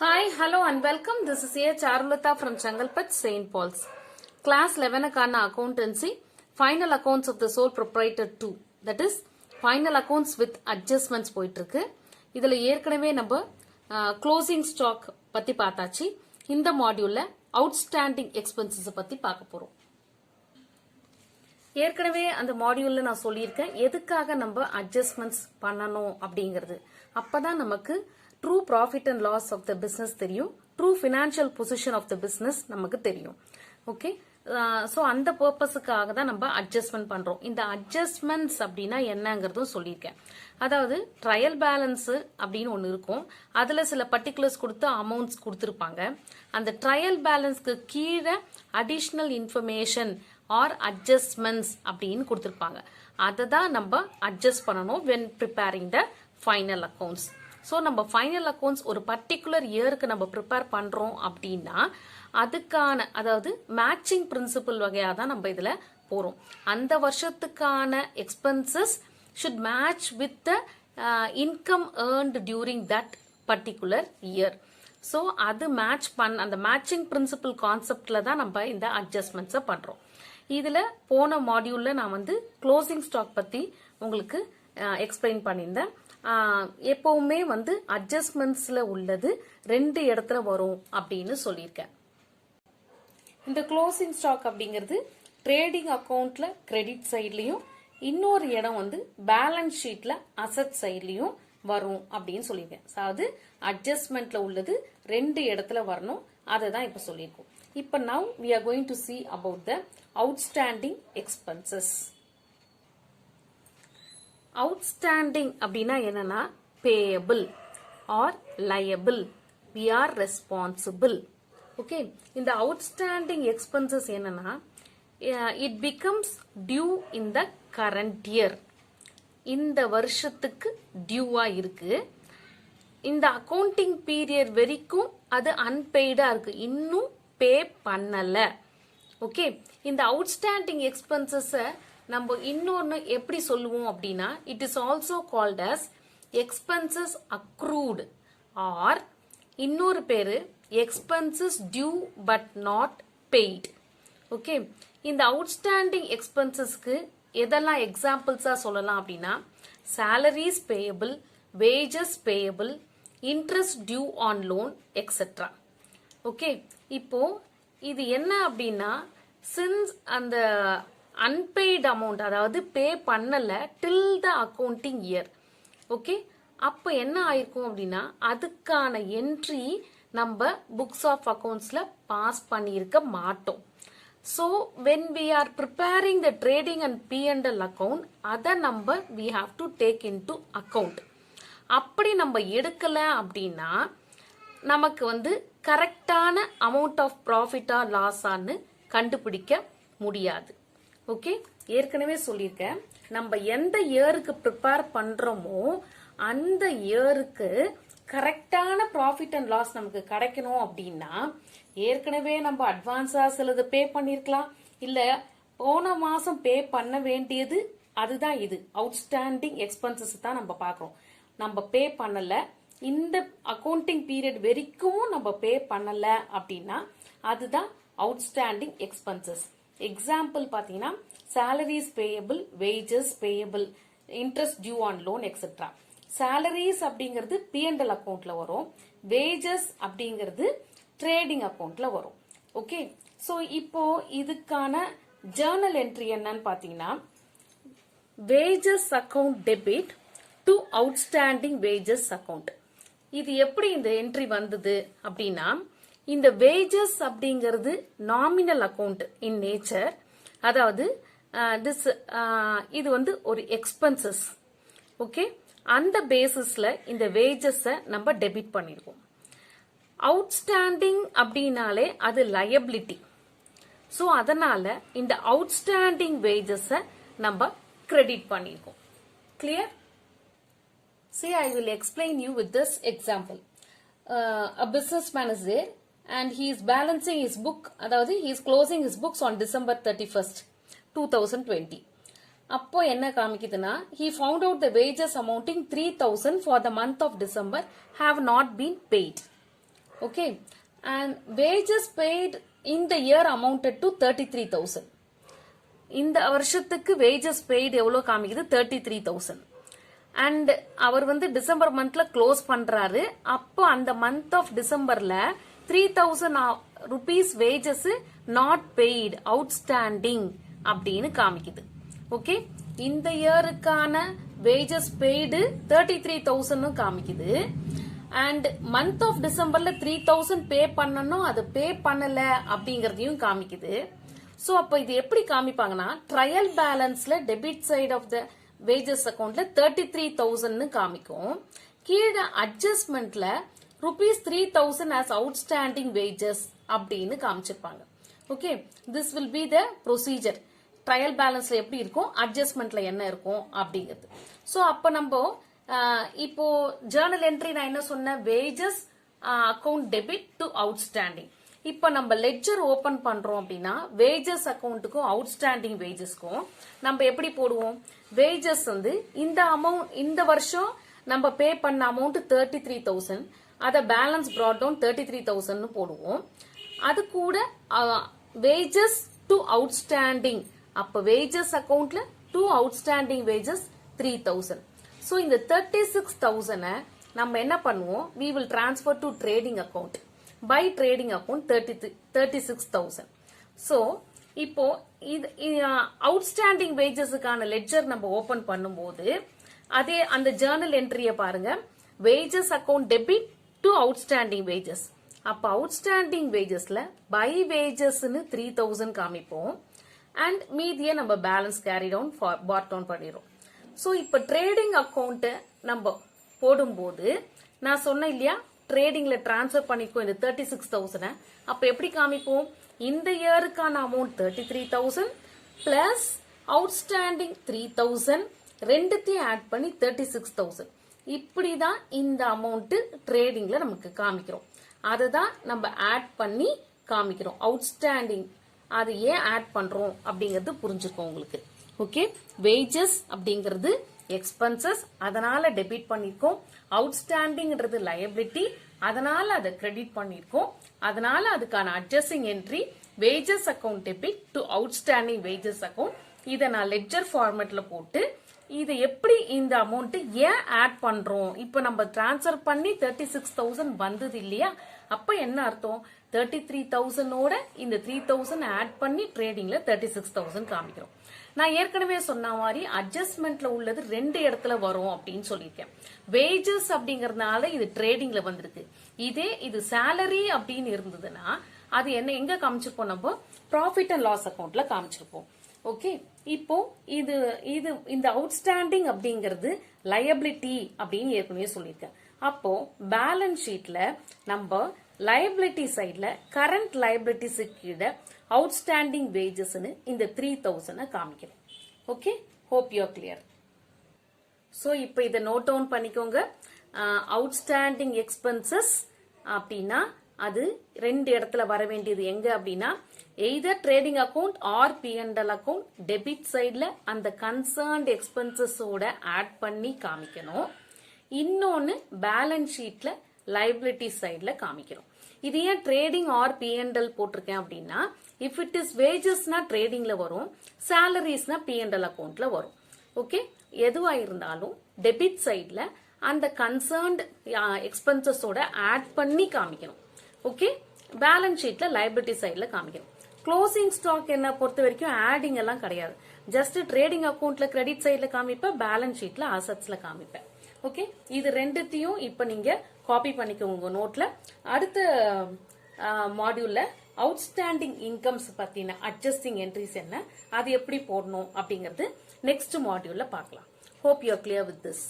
Hi, hello and welcome. This is A. Charulata from Changalpat, St. Paul's. Class 11 Accountancy, Final Accounts of the Sole Proprietor 2. That is, Final Accounts with Adjustments போயிட்டிருக்கு. இதில் ஏற்கனவே நம்ம Closing Stock பத்தி பார்த்தாச்சு. இந்த மாடியூல்ல Outstanding Expenses பத்தி பார்க்க போறோம். ஏற்கனவே அந்த மாடியூல்ல நான் சொல்லியிருக்கேன் எதுக்காக நம்ம அட்ஜஸ்ட்மெண்ட்ஸ் பண்ணணும் அப்படிங்கிறது. அப்பதான் நமக்கு true profit and loss of the business தெரியும், true financial position of the business நமக்கு தெரியும். ஓகே, ஸோ அந்த பர்பஸுக்காக தான் நம்ம அட்ஜஸ்ட்மெண்ட் பண்றோம். இந்த அட்ஜஸ்ட்மெண்ட்ஸ் அப்படின்னா என்னங்கிறதும் சொல்லியிருக்கேன். அதாவது ட்ரையல் பேலன்ஸ் அப்படின்னு ஒன்று இருக்கும், அதுல சில பர்டிகுலர்ஸ் கொடுத்து அமௌண்ட்ஸ் கொடுத்துருப்பாங்க. அந்த ட்ரையல் பேலன்ஸ்க்கு கீழே அடிஷ்னல் இன்ஃபர்மேஷன் ஆர் அட்ஜஸ்ட்மெண்ட்ஸ் அப்படின்னு கொடுத்துருப்பாங்க. அதை தான் நம்ம அட்ஜஸ்ட் பண்ணணும் when preparing the final accounts. So நம்ம ஃபைனல் அக்கௌண்ட்ஸ் ஒரு பர்டிகுலர் இயருக்கு நம்ம ப்ரிப்பேர் பண்றோம் அப்படின்னா அதுக்கான அதாவது மேட்சிங் பிரின்சிபல் வகையாக தான் நம்ம இதுல போறோம். அந்த வருஷத்துக்கான expenses should match with the income earned during that particular year. So அது மேட்ச் அந்த மேட்சிங் பிரின்சிபல் கான்செப்ட்ல தான் நம்ம இந்த அட்ஜஸ்ட்மெண்ட்ஸை பண்றோம். இதுல போன மாடியூல்ல நான் க்ளோசிங் ஸ்டாக் பத்தி உங்களுக்கு எக்ஸ்பிளைன் பண்ணியிருந்தேன். எப்பவுமே அட்ஜஸ்ட்மெண்ட்ஸ்ல உள்ளது ரெண்டு இடத்துல வரும் அப்படின்னு சொல்லியிருக்கேன். இந்த க்ளோசிங் ஸ்டாக் அப்படிங்கிறது ட்ரேடிங் அக்கவுண்ட்ல கிரெடிட் சைட்லயும் இன்னொரு இடம் பேலன்ஸ் ஷீட்ல அசட் சைட்லயும் வரும் அப்படின்னு சொல்லியிருக்கேன். அதாவது அட்ஜஸ்ட்மெண்ட்ல உள்ளது ரெண்டு இடத்துல வரணும், அதை தான் இப்ப சொல்லியிருக்கோம். இப்ப now we are going to see about the outstanding expenses. Outstanding அப்படின்னா என்னன்னா payable or liable, we are responsible. Okay, இந்த outstanding expenses என்னன்னா it becomes due in the current year. இந்த வருஷத்துக்கு டியூவா இருக்கு. இந்த அக்கவுண்டிங் பீரியட் வரைக்கும் அது அன்பெய்டா இருக்கு, இன்னும் பே பண்ணல. ஓகே, இந்த அவுட்ஸ்டாண்டிங் எக்ஸ்பென்சஸ் நம்ம இன்னொன்னு எப்படி சொல்லுவோம் அப்படின்னா it is also called as expenses accrued or இன்னொரு பேரு expenses due but not paid. Okay, இந்த அவுட்ஸ்டாண்டிங் எக்ஸ்பென்சஸ்க்கு எதெல்லாம் எக்ஸாம்பிள்ஸா சொல்லலாம் அப்படின்னா salaries payable, wages payable, interest due on loan etcetera. Okay, இப்போ இது என்ன அப்படின்னா சின்ஸ் அந்த அன்பெய்ட் அமௌண்ட் அதாவது பே பண்ணல டில் த அக்கவுண்டிங் இயர். ஓகே, அப்ப என்ன ஆயிருக்கும் அப்படின்னா அதுக்கான என்ட்ரி நம்ம புக்ஸ் ஆஃப் அக்கவுண்ட்ஸ்ல பாஸ் பண்ணியிருக்க மாட்டோம். So when we are preparing the trading and P&L account, அதை நம்ம we have to take into account. அப்படி நம்ம எடுக்கல அப்படின்னா நமக்கு கரெக்டான அமௌண்ட் ஆஃப் ப்ராஃபிட்டா லாஸ் ஆன்னு கண்டுபிடிக்க முடியாது. ஓகே, ஏற்கனவே சொல்லியிருக்கேன் நம்ம எந்த இயருக்கு ப்ரிப்பேர் பண்றோமோ அந்த இயருக்கு கரெக்டான ப்ராஃபிட் அண்ட் லாஸ் நமக்கு கிடைக்கணும் அப்படின்னா ஏற்கனவே நம்ம அட்வான்ஸா சிலது பே பண்ணிருக்கலாம், இல்ல போன மாசம் பே பண்ண வேண்டியது, அதுதான் இது அவுட்ஸ்டாண்டிங் எக்ஸ்பென்சஸ் தான் நம்ம பாக்குறோம். நம்ம பே பண்ணல, இந்த அக்கவுண்டிங் பீரியட் வரைக்கும் நம்ம பே பண்ணல அப்படின்னா அதுதான் அவுட்ஸ்டாண்டிங் எக்ஸ்பென்சஸ். எக்ஸாம்பிள் பாத்தீங்கன்னா salaries payable, wages payable, interest due on loan etcetera. Salaries அப்படிங்கிறது P&L அக்கவுண்ட்ல வரும், வேஜஸ் அப்படிங்கிறது ட்ரேடிங் அக்கவுண்ட்ல வரும். ஓகே, சோ இப்போ இதுக்கான ஜர்னல் என்ட்ரி என்னன்னு பாத்தீங்கன்னா wages account debit to outstanding wages account. இது எப்படி இந்த என்ட்ரி வந்தது அப்படின்னா இந்த வேஜஸ் அப்படிங்கிறது நாமினல் அக்கவுண்ட் இன் நேச்சர், அதாவது இது ஒரு எக்ஸ்பென்சஸ். ஓகே, அந்த பேசிஸ்ல இந்த வேஜஸ் நம்ம டெபிட் பண்ணிருக்கோம். அவுட்ஸ்டாண்டிங் அப்படின்னாலே அது லயபிலிட்டி. சோ அதனால இந்த அவுட்ஸ்டாண்டிங் வேஜஸ் நம்ம கிரெடிட் பண்ணிருக்கோம். Clear? See, I will explain you with this example. A businessman is there and he is balancing his book, அதாவது he is closing his books on December 31st, 2020. அப்போ என்ன காமிக்குதுன்னா he found out the wages amounting 3,000 for the month of December have not been paid. Okay, and wages paid in the year amounted to 33,000. இந்த வருஷத்துக்கு wages paid எவ்வளவு காமிக்குது 33,000. And அவர் வந்து December மந்த்ல close பண்றாரு. அப்போ அந்த மந்த் ஆஃப் டிசம்பர்ல 3,000 rupees wages not paid outstanding அப்படின்னு காமிக்குது. ஓகே, இந்த இயருக்கான wages paid 33,000 காமிக்குது. அண்ட் மந்த் ஆஃப் டிசம்பர்ல 3,000 பே பண்ணனும், அது பே பண்ணல அப்படிங்கறதையும் காமிக்குது. சோ அப்ப இது எப்படி காமிப்பாங்கன்னா ட்ரையல் பேலன்ஸ்ல debit side of the wages அக்கவுண்ட்ல 33,000 காமிக்கும். கீழே அட்ஜஸ்ட்மெண்ட்ல ₹3,000 as outstanding wages அப்படின்னு காமிச்சிருப்பாங்க. Okay, this will be the procedure. Trial பேலன்ஸ்ல எப்படி இருக்கும், அட்ஜஸ்ட்மெண்ட்ல என்ன இருக்கும் அப்படிங்கிறது. சோ அப்ப நம்ம இப்போ ஜர்னல் என்ட்ரி நான் என்ன சொன்னேன், wages account debit to outstanding. இப்ப நம்ம லெட்ஜர் ஓபன் பண்றோம் அப்படின்னா வேஜஸ் அக்கவுண்ட்டுக்கும் அவுட்ஸ்டாண்டிங் வேஜஸ்க்கும் நம்ம எப்படி போடுவோம், வேஜஸ் வந்து இந்த அமௌண்ட் இந்த வருஷம் நம்ம பே பண்ண அமௌண்ட் 33,000, அத பேலன்ஸ் brought down 33,000 போடுவோம். அது கூட வேஜஸ் டு அவுட்ஸ்டாண்டிங், அப்ப வேஜஸ் அக்கவுண்ட்ல டு அவுட்ஸ்டாண்டிங் வேஜஸ் 3,000. சோ இந்த 36,000 நம்ம என்ன பண்ணுவோம், we will transfer to trading account. by trading account 36,000. so இப்போ இது அவுட்ஸ்டாண்டிங் வேஜஸ்க்கான லெட்ஜர் நம்ம ஓபன் பண்ணும்போது அதே அந்த ஜர்னல் என்ட்ரியை பாருங்க, wages account debit to outstanding wages. அப்ப அவுட்ஸ்டாண்டிங் வேஜஸ்ல பை வேஜஸ்னு 3,000 காமிப்போம். அண்ட் மீதியை நம்ம பேலன்ஸ் கேரி டவுன் பார் டவுன் பண்ணிரும். சோ இப்ப ட்ரேடிங் அக்கவுண்ட் நம்ம போடும்போது நான் சொன்னேன் இல்லையா, ட்ரேடிங்ல டிரான்ஸ்பர் பண்ணிக்கோ இந்த 36,000. அப்ப எப்படி காமிப்போம், இந்த இயருக்கான அமௌண்ட் 33,000 பிளஸ் அவுட்ஸ்டாண்டிங் 3,000 ரெண்டுத்தையும் ஆட் பண்ணி 36,000. இப்படிதான் இந்த அமௌண்ட் ட்ரேடிங்ல நமக்கு காமிக்கிறோம். அதுதான் நம்ம ஆட் பண்ணி காமிக்கிறோம். அவுட்ஸ்டாண்டிங் அது ஏன் ஆட் பண்றோம் அப்படிங்கறது புரிஞ்சுக்கோ உங்களுக்கு. ஓகே, வேஜஸ் அப்படிங்கிறது எக்ஸ்பென்சஸ், அதனால டெபிட் பண்ணிருக்கோம். அவுட்ஸ்டாண்டிங்ன்றது லயபிலிட்டி, அதனால அதை கிரெடிட் பண்ணிருக்கோம். அதனால அதுக்கான adjusting entry wages account debit to outstanding wages account. இதை நான் லெட்ஜர் ஃபார்மேட்ல போட்டு இது எப்படி இந்த அமௌண்ட் ஏன் ஆட் பண்றோம், இப்ப நம்ம டிரான்ஸ்பர் பண்ணி 36,000 வந்தது இல்லையா, அப்ப என்ன அர்த்தம், 33,000ஓட இந்த 3,000 ஆட் பண்ணி ட்ரேடிங்ல 36,000 காமிக்கிறோம். நான் ஏற்கனவே சொன்ன மாதிரி அட்ஜஸ்ட்மெண்ட்ல உள்ளது ரெண்டு இடத்துல வரும் அப்படின்னு சொல்லியிருக்கேன். வேஜஸ் அப்படிங்கறதுனால இது ட்ரேடிங்ல வந்திருக்கு. இதே இது சேலரி அப்படின்னு இருந்ததுன்னா அது என்ன எங்க காமிச்சிருப்போம், நம்ம ப்ராஃபிட் அண்ட் லாஸ் அக்கவுண்ட்ல காமிச்சிருப்போம். ஓகே, இப்போ இது இது இந்த அவுட்ஸ்டாண்டிங் அப்படிங்கிறது லயபிலிட்டி அப்படின்னு ஏற்கனவே சொல்லியிருக்கேன். அப்போ பேலன்ஸ் ஷீட்ல நம்ம லயபிலிட்டி சைட்ல கரண்ட் லயபிலிட்டிஸ் கீழே அவுட்ஸ்டாண்டிங் வேஜஸ்னு இந்த 3,000 காமிக்கிறோம். Okay, hope you are clear. So இப்போ இதை நோட் டவுன் பண்ணிக்கோங்க. அவுட்ஸ்டாண்டிங் எக்ஸ்பென்சஸ் அப்படின்னா அது ரெண்டு இடத்துல வர வேண்டியது எங்க அப்படின்னா either trading account R P&L account debit சைட்ல அந்த கன்சர்ன்ட் எக்ஸ்பென்சஸோட ஆட் பண்ணி காமிக்கணும். இன்னொன்னு பேலன்ஸ் ஷீட்ல லைபிலிட்டி சைட்ல காமிக்கணும். இது ஏன் ட்ரேடிங் ஆர் P&L போட்டிருக்கேன் அப்படின்னா இஃப் இட் இஸ் வேஜஸ்னா ட்ரேடிங்ல வரும், சாலரிஸ்னா P&L அக்கவுண்ட்ல வரும். ஓகே, எதுவா இருந்தாலும் டெபிட் சைட்ல அந்த கன்சர்ன்ட் எக்ஸ்பென்சஸோட ஆட் பண்ணி காமிக்கணும். ஓகே, பேலன்ஸ் ஷீட்ல லைபிலிட்டி சைட்ல காமிக்கணும். க்ளோசிங் ஸ்டாக் என்ன பொறுத்த வரைக்கும் ஆடிங் எல்லாம் கிடையாது. ஜஸ்ட் ட்ரேடிங் அக்கவுண்ட்ல கிரெடிட் சைட்ல காமிப்பேன், பேலன்ஸ் ஷீட்ல அசெட்ஸ்ல காமிப்பேன். ஓகே, இது ரெண்டுத்தையும் இப்ப நீங்க காப்பி பண்ணிக்கோங்க உங்க நோட்ல. அடுத்த மாடியூல்ல அவுட்ஸ்டாண்டிங் இன்கம்ஸ் பத்தின அட்ஜஸ்டிங் என்ட்ரிஸ் என்ன, அது எப்படி போடணும் அப்படிங்கிறது நெக்ஸ்ட் மாடியூல்ல பார்க்கலாம். Hope you are clear with this.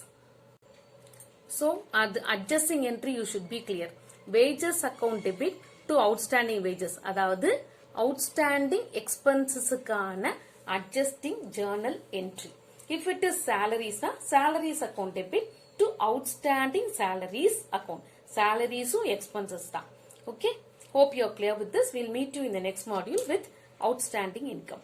So அது adjusting entry you should be clear. Wages account debit to outstanding wages, அதாவது அவுட்ஸ்டாண்டிங் எக்ஸ்பென்சஸுக்கான adjusting journal entry. If it is salaries, salaries account debit to outstanding salaries account. Salaries expenses da. Okay. Hope you are clear with this. We'll meet you in the next module with outstanding income.